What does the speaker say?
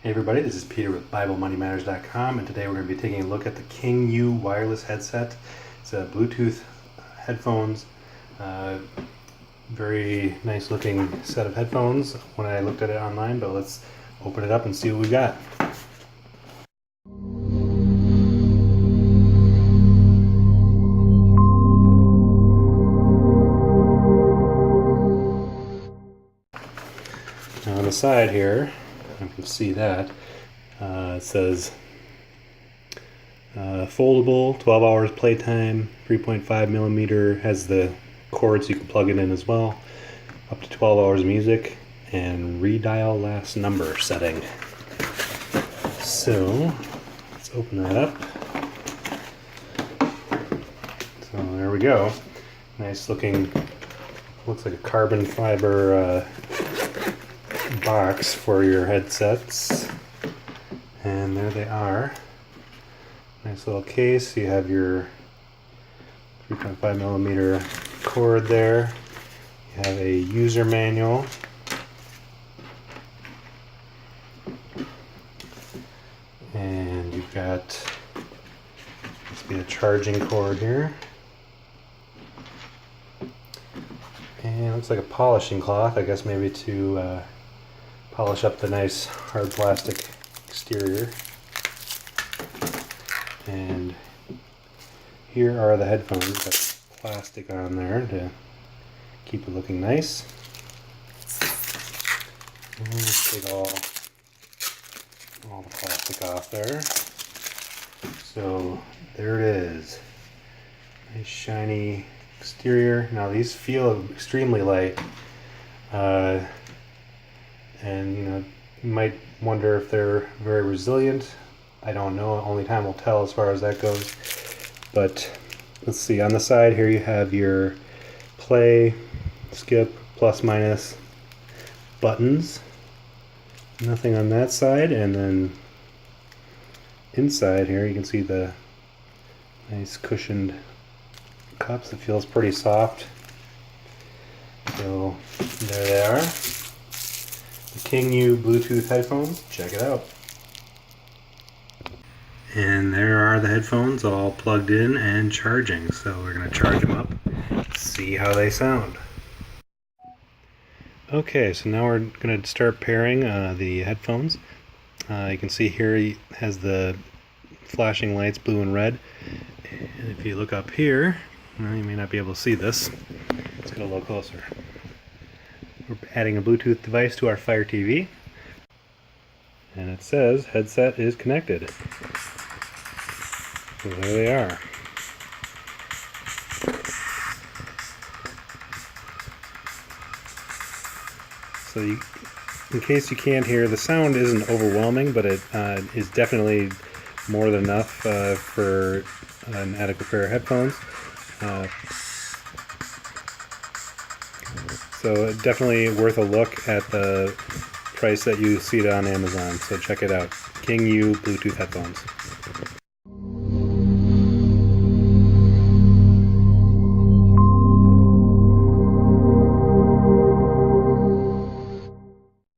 Hey everybody, this is Peter with BibleMoneyMatters.com, and today we're going to be taking a look at the Kingyou wireless headset. It's a Bluetooth headphones, very nice looking set of headphones when I looked at it online, but let's open it up and see what we got. Now on the side here, you can see that it says foldable, 12 hours playtime, 3.5 millimeter, has the cords you can plug it in as well, up to 12 hours music, and redial last number setting. So let's open that up. So there we go. Nice looking, looks like a carbon fiber box for your headsets, and there they are. Nice little case. You have your 3.5 millimeter cord there. You have a user manual, and you've got, must be a charging cord here, and it looks like a polishing cloth, I guess maybe to polish up the nice hard plastic exterior. And here are the headphones. Got plastic on there to keep it looking nice. And let's take all the plastic off there. So there it is. Nice shiny exterior. Now these feel extremely light. And you might wonder if they're very resilient. I don't know, only time will tell as far as that goes. But let's see, on the side here you have your play, skip, plus, minus buttons. Nothing on that side, and then inside here you can see the nice cushioned cups. It feels pretty soft. So there they are. The Kingyou Bluetooth headphones. Check it out. And there are the headphones all plugged in and charging. So we're going to charge them up, see how they sound. Okay, so now we're going to start pairing the headphones. You can see here it has the flashing lights, blue and red. And if you look up here, well, you may not be able to see this. Let's get a little closer. We're adding a Bluetooth device to our Fire TV, and it says headset is connected. So there they are. So in case you can't hear, the sound isn't overwhelming, but it is definitely more than enough for an adequate pair of headphones. So definitely worth a look at the price that you see it on Amazon. So check it out. Kingyou Bluetooth headphones.